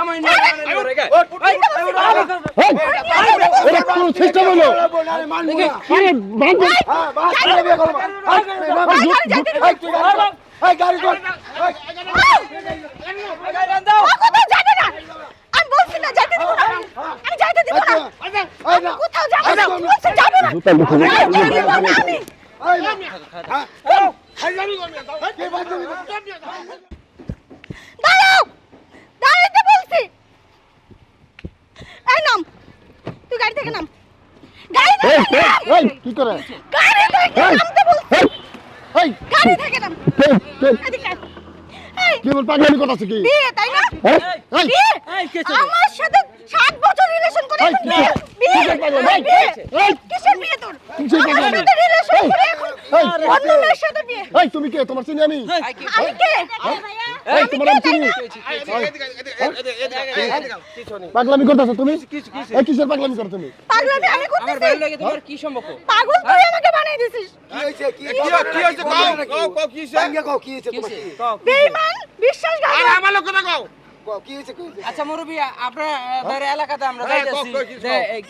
জামাই নিয়ে করে গে ওরে কোন সিস্টেম হলো আরে মানবো না আরে বান্ধব হ্যাঁ বাস করে বিয়ে করব এই গাড়ি কর কোথাও যাবে না আমি বলছি না যাইতে দিব না আমি যাইতে দিব না আমি কোথাও যাব না বলছি যাব না জুতা মুখে আমি এই হ্যাঁ এই গাড়ি কর কে বান্ধবী দাঁড়াও দাঁড়াইতে বলছি এই নাম তুই গাড়ি থেকে নাম গাড়ি এই থেকে নাম এই কি করে গাড়ি থেকে নামতে বলছি এই গাড়ি থেকে নাম এদিকে এই কি বল পাগলামি কথা আছে কি বিয়ে তাই না এই বিয়ে এই কে আমার সাথে 7 বছর রিলেশন করে এখন বিয়ে বিয়ে এই কিসের বিয়ে তোর কিসের আমার পাগলামি? সাথে রিলেশন করে এখন এই অন্য মেয়ের সাথে বিয়ে এই তুমি কে তোমার চিনি আমি আমি কে এই তোমার নাম চিনি পাগলামি করতেছো তুমি এই কিসের পাগলামি করছো তুমি পাগলামি আমি আমার করতেছি ভাইয়ের লাগে তোমার কি সম্পর্ক পাগল তুই আমাকে বানাই দিছিস কি হইছে কি হইছে কও কি হইছে ভাঙ্গা কও কি হইছে তোমার বেঈমান বিশ্বাসঘাতক আরে আমার লোক কথা কও কও কি হইছে আচ্ছা মুরব্বি আপনার ধরে এলাকাতে আমরা যাইতাছি কই, কই, যে এই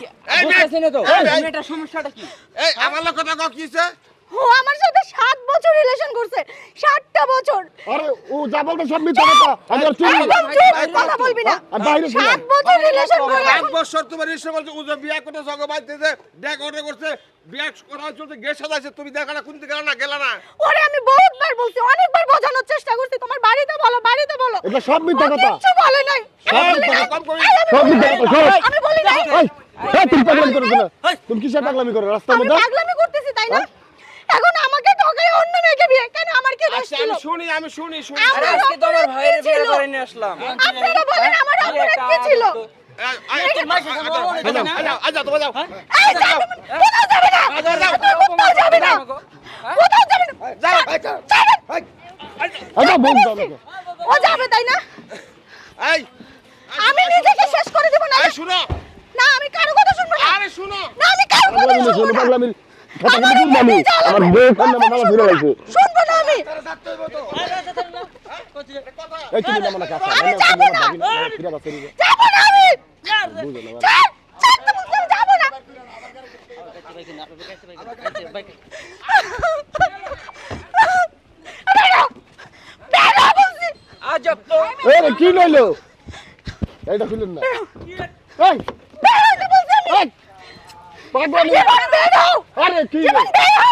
বুঝতেছেন তো এই, এটা সমস্যাটা কি এই আমার লোক কথা কও কি হইছে ও আমার সাথে 7 বছর রিলেশন করছে 7টা বছর আরে ও যা বলতে সব মিথ্যা কথা আমি আর চিনি একদম চুপ কথা বলবি না আর বাইরে ছিল 7 বছর রিলেশন করে এক বছর তোমার ইসে বলছে ও যে বিয়া করতে সঙ্গ বাইতেছে ডেক অর্ডার করছে বিয়া করা চলতে গেট সাজাইছে তুমি দেখা না কোন দিকে গেলা না ওরে আমি বহুতবার বলছি অনেকবার বোঝানোর চেষ্টা করছি তোমার বাড়িতে বলো এটা সব মিথ্যা ও কথা কিচ্ছু বলে নাই কম করি সব মিথ্যা কথা সব আমি বলি নাই এই এই তুমি পাগলামি করো না তুমি কিসের পাগলামি করো রাস্তার আমি মধ্যে পাগলামি করতেছি তাই না এখন আমাকে ঠকাই অন্য মেয়েকে বিয়ে কেন আমার কি দোষ আচ্ছা ছিল আমি শুনি আরে আজকে তো আমার ভাইয়ের বিয়ে করে নিয়ে আসলাম আপনারা বলেন আমার অপরাধ কি ছিল আচ্ছা তোমার যাও এই যা তুমি কোথাও যাবে না কোথাও যাবে না কোথাও যাবে না যাও আচ্ছা বল দাও আমাকে ও যাবে তাই না এই আমি নিজেকে শেষ করে দেব না এই শুনো না আমি কারো কথা শুনবো না আরে শুনো না আমি কারো কথা পাগলামি শুনবো শুনো না পাগলামি কথা কিন্তু বুঝলাম আমি আমার বউ কান্না মাথা ধরে লাগছে শুনবো না আমি এই তুমি নাম না কাছে আমি যাব না। ফিরা বাসে দিবে যাব না আমি ছাড় তো বলছি আমি যাব না বেরো বেরো বলছি আজব তো এই রে কি লইলো এইটা খুলুন না এই বেরো তো বলছি আমি এই পাগলামি জীবন বেরো আরে কি জীবন বেরো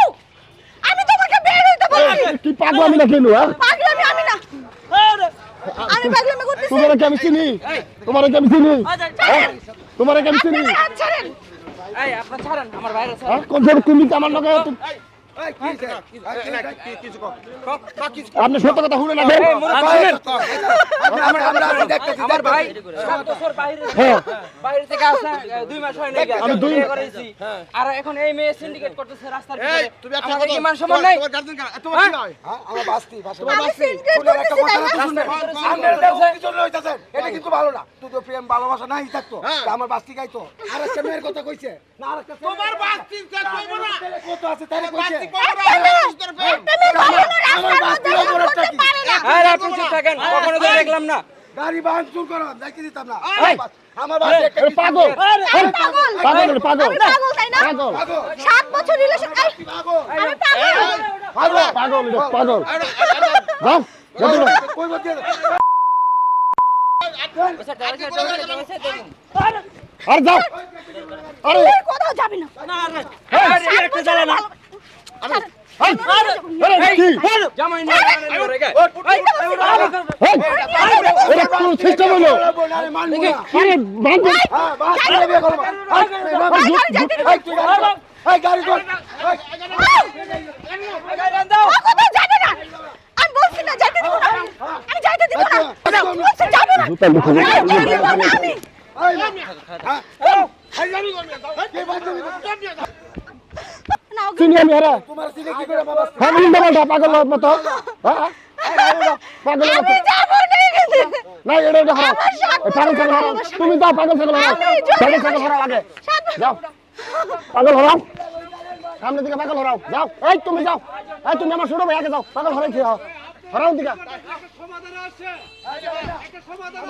আমি তোমাকে বের হইতে বলছি এই, কি পাগলামি না কেন হ্যাঁ পাগলামি আমি না আমি পাগলামি করতেছি তোমার কি আমি চিনি তোমার কি আমি চিনি হ্যাঁ? তোমার কি আমি চিনি আপনারা হাত ছাড়েন এই আপনি ছাড়েন আমার ভাইয়ের হ্যাঁ কোন ধর তুমি কি আমার লগে এই কি হইছে কিছু কও কিছু আপনি সত্য কথা শুনে না আমরা দেখতেছি আমার ভাই 7 বছর বাইরে হ্যাঁ বাইরে থেকে আসা 2 মাস হয় নাই আমি দুই- বিয়ে করেছি আর এখন এই মেয়ে সিন্ডিকেট করতেছে রাস্তার এই ভিতরে তুমি একটা আমাদের কথা কি মান সম্মান নাই তোমার গার্জেন তোমার কি হয় আমার বাস্তি ভাষা আমি সিনক্রেট ফুলের একটা করতেছি কথা তাই না? তো শুনবে আপনারা কিছু লইতাছেন এটা কিন্তু ভালো না তুই তো প্রেম ভালোবাসা নাই থাকতো তা আমার বাস্তি গাইতো আর একটা মেয়ের কথা কইছে না আর একটা তোমার বাস্তি কইব না কত আছে তারে কইছে বাস্তি কইব না তুমি কখনো আমার বাস্তি রাস্তার অপরাধটা মধ্যে কি? পারে না আরে আপনি চুপ থাকেন কখনো তো দেখলাম না গাড়ি বাহন চুর করো দেখি দিতাম না এই, আমার বাস্তি একটা এ পাগল আমি পাগল পাগল পাগল আমি পাগল তাই না পাগল 7 বছর রিলেশন পাগল আমি পাগল পাগল পাগল এটা পাগল যাও যাও কই বলতে আর যাও আরে তুই কোথাও যাবি না আরে একটা জ্বালা না আরে কি জামাই নিয়ে করে গে ওরে কোন সিস্টেম হলো আরে মানবো না আরে বান্ধব হ্যাঁ বাস করে বিয়ে করব এই গাড়ি কর ও কোথাও যাবে না আমি বলছি না যাইতে দিব না আমি যাইতে দিব না বলছি যাব না জুতা মুখে আমি কে বান্ধবী নাও চিনি আমি আরে তোমার সিনে কি করে বাবা আমি না পাগল মতো হ্যাঁ পাগল মতো আমি যাব না এখানে না এটা এটা হারাও পাগল ছাগল হারাও তুমি যাও পাগল ছাগল হারাও পাগল ছাগল হারাও আগে যাও পাগল হারাও সামনে দিকে পাগল হারাও যাও এই তুমি যাও এই তুমি আমার ছোট ভাইয়াকে যাও পাগল হারাই খেয়ে হারাও দিকে সমাধান আসছে একটা সমাধান